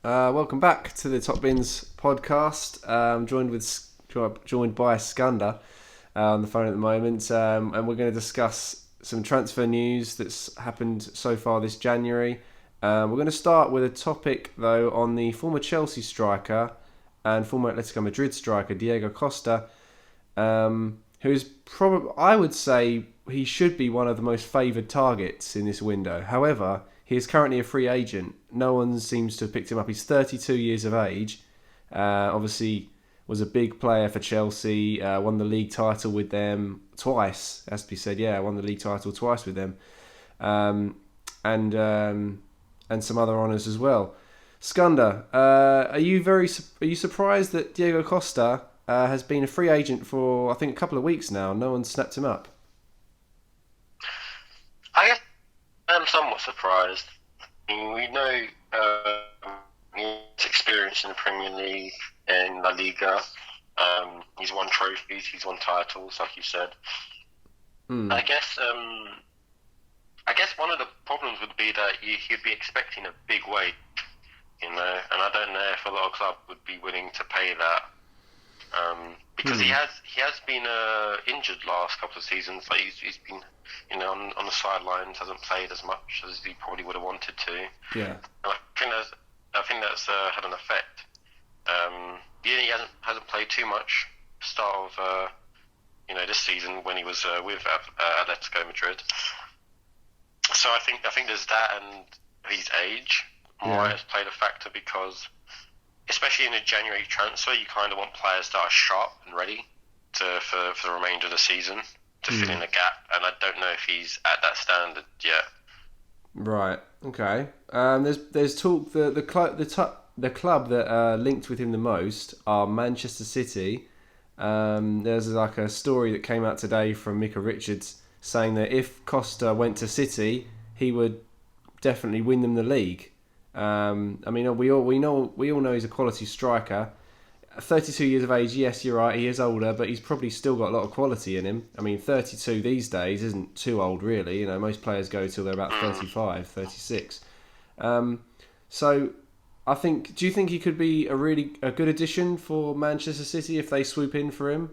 Welcome back to the Top Bins podcast. Joined by Skanda on the phone at the moment, and we're going to discuss some transfer news that's happened so far this January. We're going to start with a topic though on the former Chelsea striker and former Atletico Madrid striker Diego Costa, who's probably, I would say, he should be one of the most favoured targets in this window. However, he is currently a free agent. No one seems to have picked him up. He's 32 years of age. Obviously, was a big player for Chelsea. Won the league title with them twice. Has to be said. Yeah, won the league title twice with them, and some other honours as well. Skunda, are you surprised that Diego Costa has been a free agent for I think a couple of weeks now? No one snapped him up. I guess I'm somewhat surprised. I mean, we know his experience in the Premier League and La Liga. He's won trophies, he's won titles, like you said. I guess one of the problems would be that he'd be expecting a big wage, and I don't know if a lot of clubs would be willing to pay that. Because he has been injured last couple of seasons. Like he's been on the sidelines, hasn't played as much as he probably would have wanted to. Yeah, and I think that's had an effect. He hasn't played too much start of this season when he was with Atletico Madrid. So I think there's that, and his age might have played a factor because, especially in a January transfer, you kind of want players that are sharp and ready for the remainder of the season to fill in a gap, and I don't know if he's at that standard yet. Right. Okay. There's talk the club that linked with him the most are Manchester City. There's like a story that came out today from Mika Richards saying that if Costa went to City, he would definitely win them the league. I mean, we all know he's a quality striker. 32 years of age, yes, you're right, he is older, but he's probably still got a lot of quality in him. I mean, 32 these days isn't too old, really. Most players go till they're about 35, 36. So, I think, do you think he could be a good addition for Manchester City if they swoop in for him?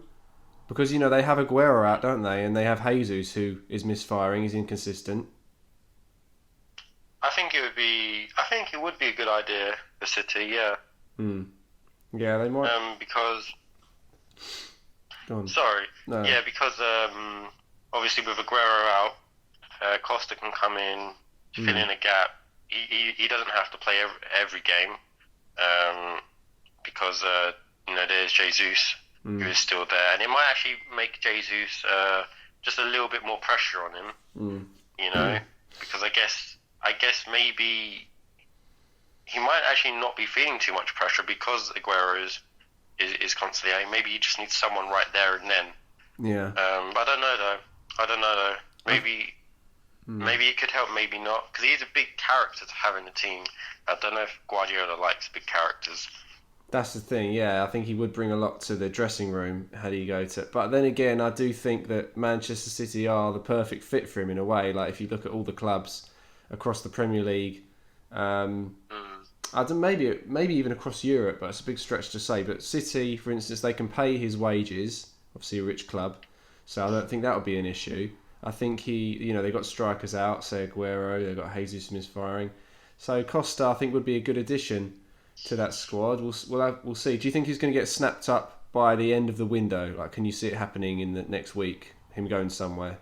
Because, they have Aguero out, don't they? And they have Jesus, who is misfiring, he's inconsistent. I think it would be a good idea for City, yeah. Yeah, they might. Because. Go on. Sorry. No. Yeah, because obviously with Aguero out, Costa can come in, fill in a gap. He doesn't have to play every game, because there's Jesus who is still there, and it might actually make Jesus just a little bit more pressure on him. Because I guess maybe he might actually not be feeling too much pressure because Aguero is constantly out. Maybe he just needs someone right there and then. Yeah. But I don't know though. Maybe it could help, maybe not. Because he's a big character to have in the team. I don't know if Guardiola likes big characters. That's the thing, yeah. I think he would bring a lot to the dressing room had he go to. But then again, I do think that Manchester City are the perfect fit for him in a way. Like if you look at all the clubs across the Premier League, I don't maybe even across Europe, but it's a big stretch to say. But City, for instance, they can pay his wages. Obviously, a rich club, so I don't think that would be an issue. I think they got strikers out, say Aguero, they've got Jesus misfiring. So Costa, I think, would be a good addition to that squad. We'll see. Do you think he's going to get snapped up by the end of the window? Like, can you see it happening in the next week? Him going somewhere?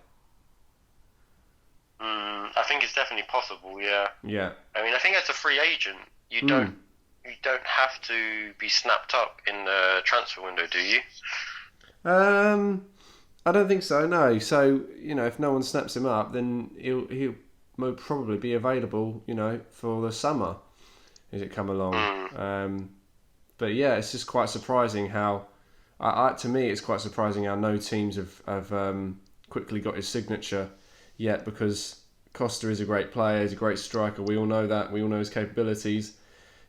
I think it's definitely possible. Yeah. Yeah. I mean, I think as a free agent, you don't have to be snapped up in the transfer window, do you? I don't think so. No. So if no one snaps him up, then he'll most probably be available. For the summer as it come along. But yeah, it's just quite surprising how. To me, it's quite surprising how no teams have quickly got his signature yet, because Costa is a great player, he's a great striker. We all know that. We all know his capabilities.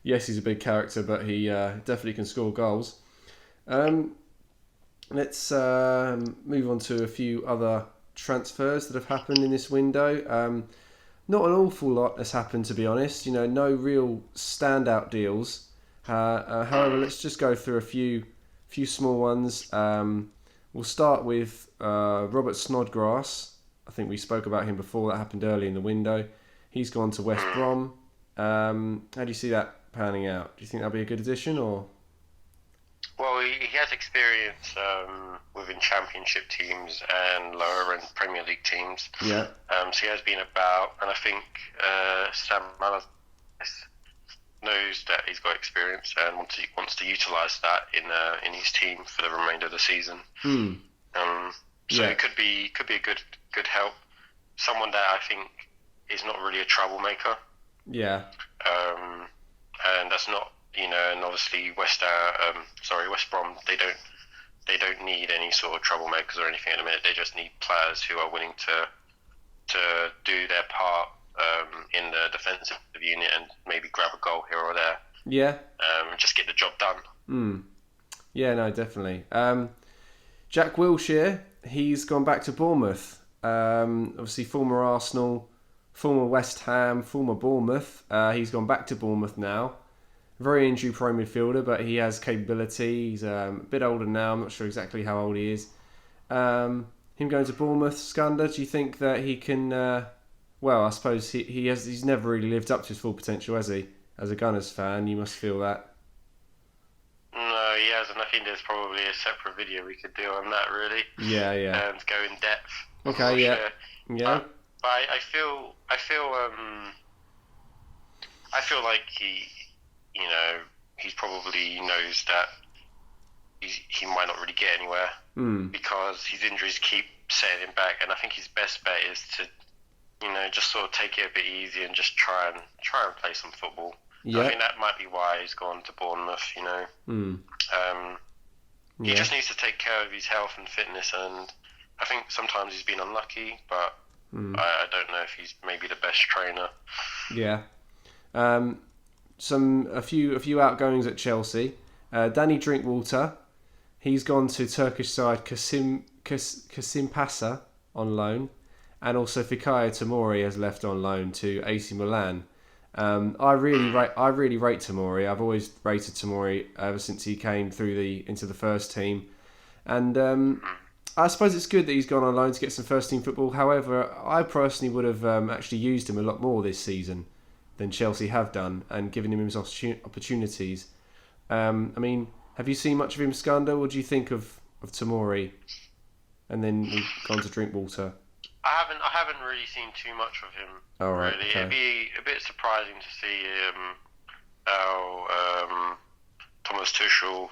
Yes, he's a big character, but he definitely can score goals. Let's move on to a few other transfers that have happened in this window. not an awful lot has happened, to be honest. No real standout deals. However, let's just go through a few small ones. We'll start with Robert Snodgrass. I think we spoke about him before. That happened early in the window. He's gone to West Brom. How do you see that panning out? Do you think that'll be a good addition, or? Well, he has experience within Championship teams and lower end Premier League teams. Yeah. So he has been about, and I think Sam Allardyce knows that he's got experience and wants to utilise that in his team for the remainder of the season. So it could be a good help. Someone that I think is not really a troublemaker. Yeah. And that's not, and obviously West Brom, they don't need any sort of troublemakers or anything at the minute. They just need players who are willing to do their part in the defensive unit and maybe grab a goal here or there. Yeah. Just get the job done. Yeah, no, definitely. Jack Wilshere, he's gone back to Bournemouth. Obviously, former Arsenal, former West Ham, former Bournemouth. He's gone back to Bournemouth now. Very injury-prone midfielder, but he has capability. He's a bit older now. I'm not sure exactly how old he is. Him going to Bournemouth, Skunda, do you think that he can... well, I suppose he's never really lived up to his full potential, has he? As a Gunners fan, you must feel that. No, he hasn't. I think there's probably a separate video we could do on that, really. Yeah. And go in depth. Okay, yeah. Sure. Yeah. But I feel like he probably knows that he might not really get anywhere because his injuries keep setting him back, and I think his best bet is to just sort of take it a bit easy and just try and play some football. Yeah. I think that might be why he's gone to Bournemouth. He just needs to take care of his health and fitness, and I think sometimes he's been unlucky, but I don't know if he's maybe the best trainer. Yeah. A few outgoings at Chelsea. Danny Drinkwater, he's gone to Turkish side Kasimpasa on loan, and also Fikayo Tomori has left on loan to AC Milan. I really rate Tomori. I've always rated Tomori ever since he came into the first team, and I suppose it's good that he's gone on loan to get some first team football. However, I personally would have actually used him a lot more this season than Chelsea have done, and given him his opportunities. I mean, have you seen much of him, Skunda? What do you think of Tomori? And then we've gone to Drinkwater. I haven't really seen too much of him. Oh, right, really. okay. It'd be a bit surprising to see how Thomas Tuchel,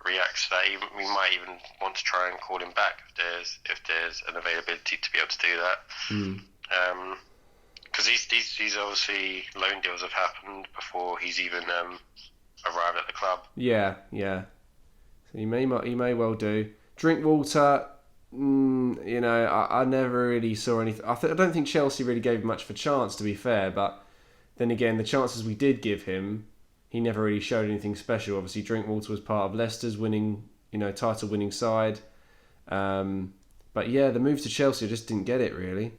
reacts to that. We might even want to try and call him back if there's an availability to be able to do that. Because these obviously loan deals have happened before he's even arrived at the club. Yeah. So he may well do. Drinkwater, I never really saw anything. I don't think Chelsea really gave him much of a chance, to be fair. But then again, the chances we did give him, he never really showed anything special. Obviously, Drinkwater was part of Leicester's title-winning side. But yeah, the move to Chelsea, I just didn't get it really.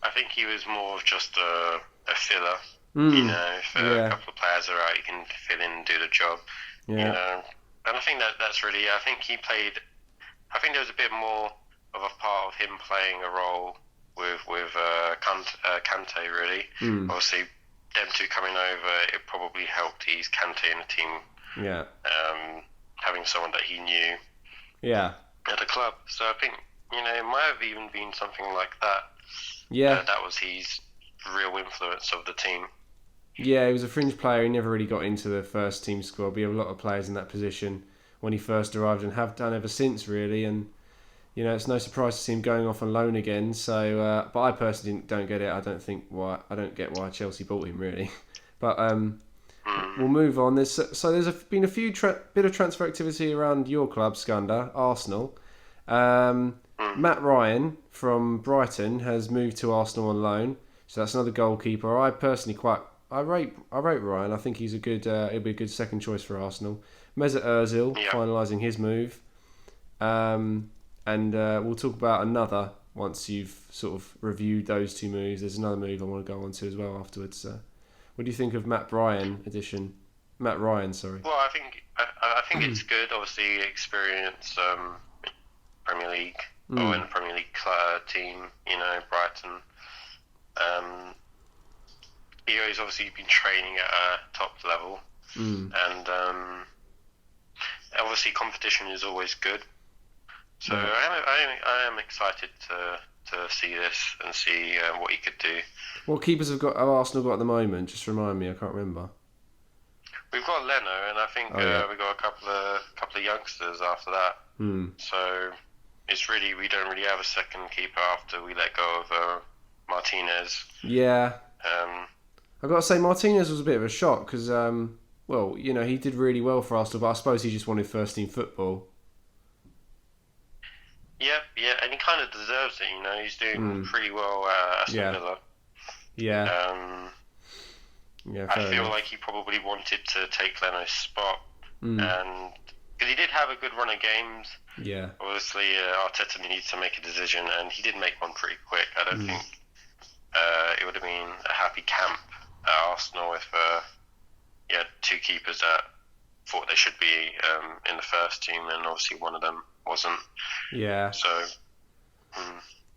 I think he was more of just a filler. If a couple of players are out, you can fill in and do the job. Yeah. And I think that's really. I think he played. I think there was a bit more of a part of him playing a role with Kante really. Obviously, them two coming over, it probably helped ease Kante in the team. Yeah. Having someone that he knew. Yeah. At the club, so I think it might have even been something like that. Yeah. That was his real influence of the team. Yeah, he was a fringe player. He never really got into the first team squad. We have a lot of players in that position when he first arrived and have done ever since, really. And, it's no surprise to see him going off on loan again. So, but I personally don't get it. I don't get why Chelsea bought him, really. But we'll move on. There's been a few bit of transfer activity around your club, Skunda, Arsenal. Matt Ryan from Brighton has moved to Arsenal on loan, so that's another goalkeeper. I personally I rate Ryan. I think he's he'll be a good second choice for Arsenal. Mesut Ozil finalising his move, and we'll talk about another once you've sort of reviewed those two moves. There's another move I want to go on to as well afterwards. What do you think of Matt Ryan, sorry. Well, I think it's good. Obviously, experience Premier League or in the Premier League team. Brighton. He's obviously been training at a top level, and obviously competition is always good. So I am excited to see this and see what he could do. What keepers have Arsenal got at the moment? Just remind me, I can't remember. We've got Leno, and I think we've got a couple of youngsters after that. So it's really, we don't really have a second keeper after we let go of Martinez. Yeah. I've got to say Martinez was a bit of a shock because, he did really well for Arsenal, but I suppose he just wanted first team football. Yeah, and he kind of deserves it. He's doing pretty well at Aston Villa. Yeah. I feel like he probably wanted to take Leno's spot, and because he did have a good run of games. Yeah. Obviously, Arteta needs to make a decision, and he did make one pretty quick. I don't think it would have been a happy camp at Arsenal if you had two keepers that thought they should be in the first team, and obviously one of them wasn't. Yeah. So.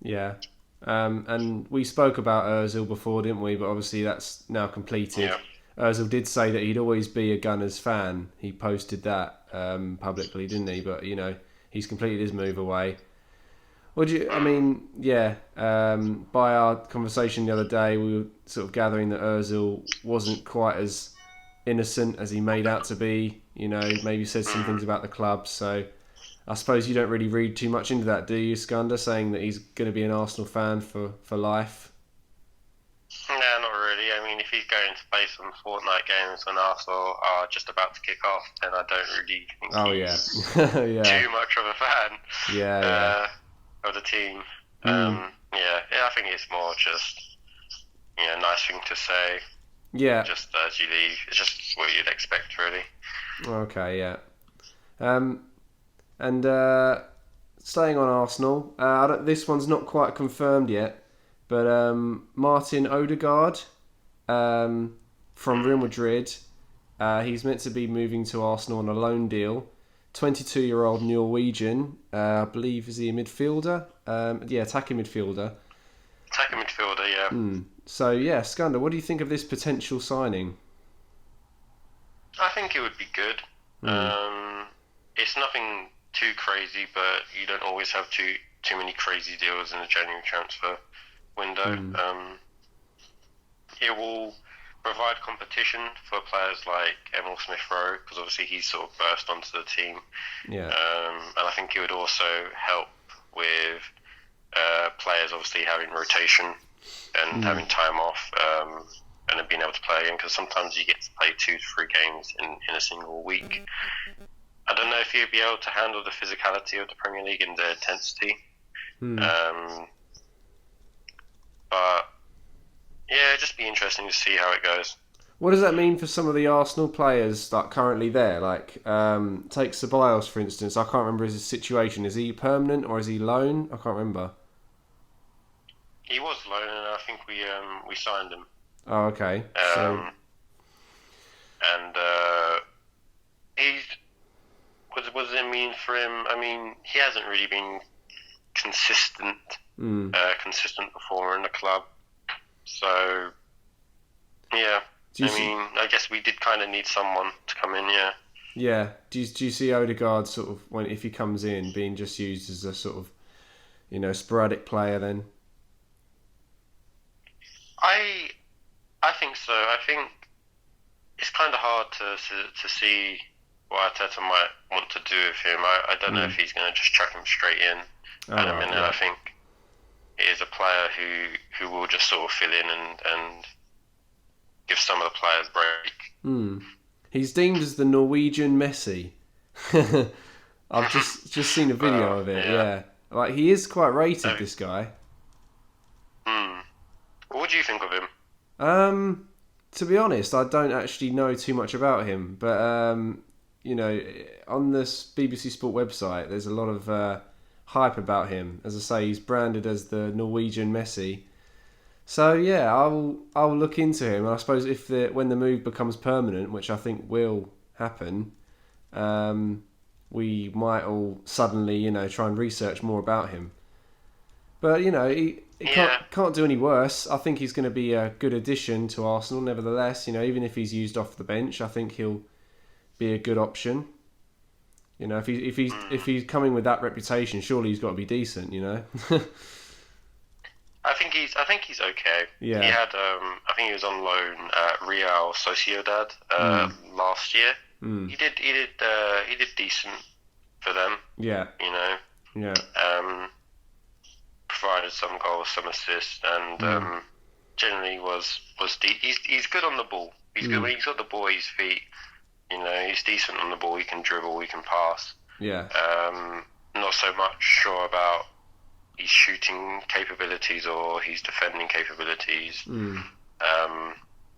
Yeah. And we spoke about Ozil before, didn't we? But obviously that's now completed. Yeah. Ozil did say that he'd always be a Gunners fan. He posted that publicly, didn't he? But he's completed his move away. By our conversation the other day, we were sort of gathering that Ozil wasn't quite as innocent as he made out to be. Maybe said some things about the club. So I suppose you don't really read too much into that, do you, Skanda, saying that he's going to be an Arsenal fan for life? No, not really. I mean, if he's going to play some Fortnite games when Arsenal are just about to kick off, then I don't really think he's too much of a fan of the team. I think it's more just a nice thing to say. Yeah. Just as you leave. It's just what you'd expect, really. Okay, yeah. And staying on Arsenal, this one's not quite confirmed yet, but Martin Odegaard from Real Madrid, he's meant to be moving to Arsenal on a loan deal. 22-year-old Norwegian, I believe, is he a midfielder? Attacking midfielder. Attacking midfielder, yeah. So, Skanda, what do you think of this potential signing? I think it would be good. It's nothing too crazy, but you don't always have too many crazy deals in the January transfer window. It will provide competition for players like Emil Smith-Rowe, because obviously he's sort of burst onto the team. Yeah. And I think it would also help with players obviously having rotation and having time off and then being able to play again, because sometimes you get to play 2 to 3 games in a single week. I don't know if you'd be able to handle the physicality of the Premier League and the intensity. But it'd just be interesting to see how it goes. What does that mean for some of the Arsenal players that currently there? Like, take Ceballos, for instance. I can't remember his situation. Is he permanent or is he loan? I can't remember. He was loan, and I think we signed him. Oh, okay. He's... What does it mean for him? I mean, he hasn't really been consistent performer in the club. So, I guess we did kind of need someone to come in, yeah. Yeah. Do you see Odegaard sort of, if he comes in, being just used as a sort of, sporadic player then? I think so. I think it's kind of hard to see what Arteta might want to do with him. I don't know if he's going to just chuck him straight in at a minute. I think he is a player who will just sort of fill in and give some of the players a break. He's deemed as the Norwegian Messi. I've just seen a video of it. Yeah, like he is quite rated. This guy. What do you think of him? To be honest, I don't actually know too much about him, but on this BBC Sport website, there's a lot of hype about him. As I say, he's branded as the Norwegian Messi. So yeah, I'll look into him. And I suppose when the move becomes permanent, which I think will happen, we might all suddenly try and research more about him. But he can't do any worse. I think he's going to be a good addition to Arsenal. Nevertheless, even if he's used off the bench, I think he'll be a good option. If he's coming with that reputation, surely he's got to be decent. I think he's okay. Yeah. He had I think he was on loan at Real Sociedad last year. He did decent for them. Yeah. Yeah. Provided some goals, some assists, and generally he's good on the ball. He's good when he's got the ball at his feet. He's decent on the ball. He can dribble. He can pass. Yeah. Not so much sure about his shooting capabilities or his defending capabilities,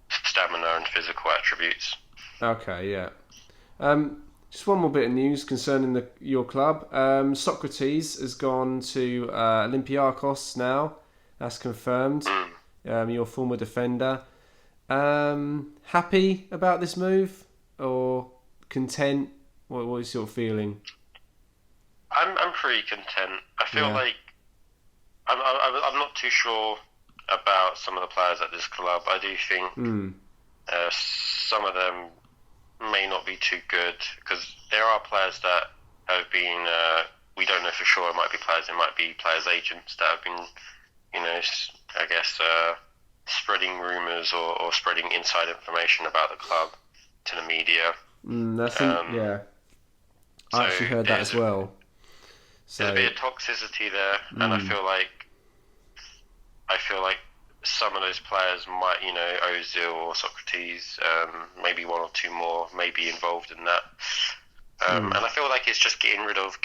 stamina and physical attributes. Okay, yeah. Just one more bit of news concerning your club. Socrates has gone to Olympiacos now. That's confirmed. Your former defender. Happy about this move or content? What is your feeling? I'm pretty content. I feel like I'm not too sure about some of the players at this club. I do think some of them may not be too good because there are players that have been. We don't know for sure. It might be players. It might be players' agents that have been, I guess, spreading rumours or spreading inside information about the club to the media. Yeah. I actually heard that as well. So, there's a bit of toxicity there, and I feel like some of those players might, Ozil or Socrates, maybe one or two more, may be involved in that. And I feel like it's just getting rid of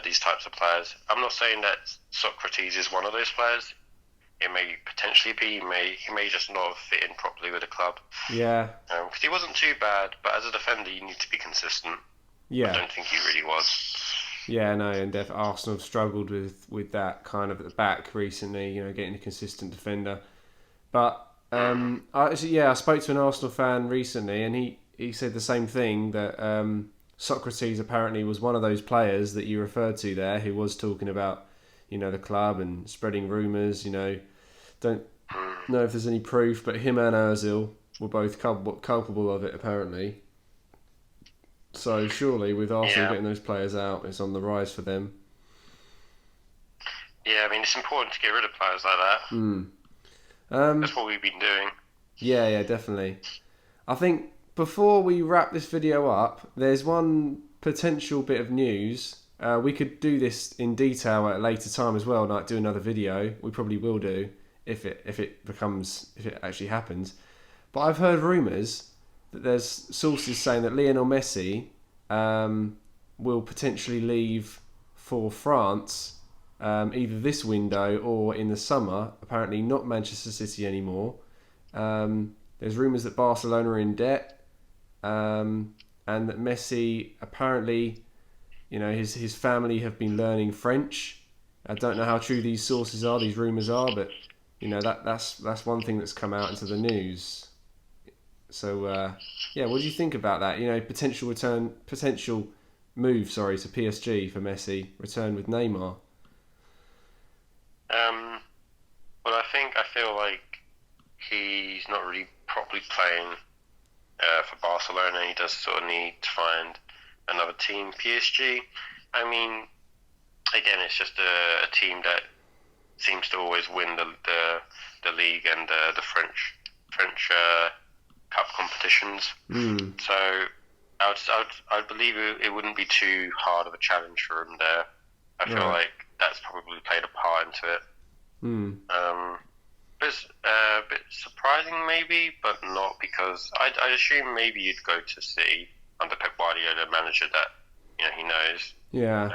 these types of players. I'm not saying that Socrates is one of those players. It may potentially be. He may just not have fit in properly with the club. Yeah. Because he wasn't too bad, but as a defender, you need to be consistent. Yeah. I don't think he really was. Yeah, no, and Arsenal have struggled with that kind of at the back recently. Getting a consistent defender. But I spoke to an Arsenal fan recently, and he said the same thing, that Socrates apparently was one of those players that you referred to there, who was talking about the club and spreading rumours. Don't know if there's any proof, but him and Ozil were both culpable of it apparently. So surely with Arsenal getting those players out, it's on the rise for them. Yeah, I mean, it's important to get rid of players like that. That's what we've been doing. Yeah, definitely. I think before we wrap this video up, there's one potential bit of news. We could do this in detail at a later time as well, like do another video. We probably will do if it actually happens. But I've heard rumours that there's sources saying that Lionel Messi will potentially leave for France either this window or in the summer. Apparently not Manchester City anymore. There's rumours that Barcelona are in debt, and that Messi apparently, his family have been learning French. I don't know how true these sources are, these rumours are, but that's one thing that's come out into the news. So what do you think about that? Potential move to PSG for Messi, return with Neymar. Well, I feel like he's not really properly playing for Barcelona. He does sort of need to find another team. PSG, I mean, again, it's just a team that seems to always win the league and the French cup competitions. So I'd believe it wouldn't be too hard of a challenge for him there. I feel like that's probably played a part into it. It's a bit surprising maybe, but not, because I'd assume maybe you'd go to City under Pep Guardiola, a manager that he knows. Yeah.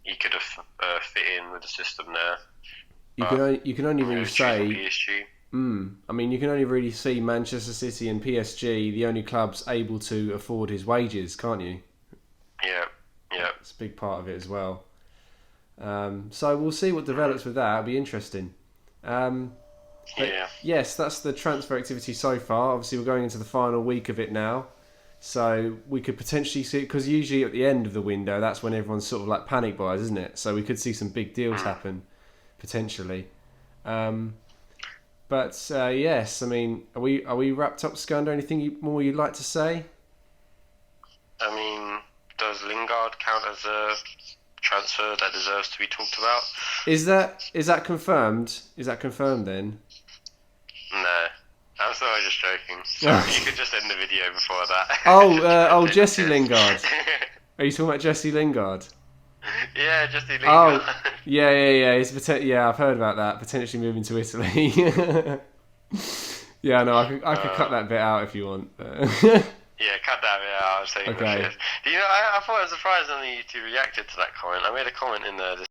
He could have fit in with the system there. You can only really say PSG. I mean, you can only really see Manchester City and PSG, the only clubs able to afford his wages, can't you? Yeah. a big part of it as well. So we'll see what develops with that. It'll be interesting. But yes, that's the transfer activity so far. Obviously, we're going into the final week of it now. So we could potentially see, because usually at the end of the window, that's when everyone's sort of like panic buys, isn't it? So we could see some big deals happen, potentially. Yes, I mean, are we wrapped up, Scunda? Anything more you'd like to say? I mean, does Lingard count as a transfer that deserves to be talked about? Is that confirmed? Is that confirmed then? No. I'm sorry, just joking. Sorry, you could just end the video before that. Jesse Lingard. Are you talking about Jesse Lingard? Yeah, Jesse Lingard. Oh, yeah. I've heard about that. Potentially moving to Italy. Yeah, no, I could cut that bit out if you want. Yeah, cut that bit out. I was saying Okay. I thought it was surprising that you two reacted to that comment. I made a comment in the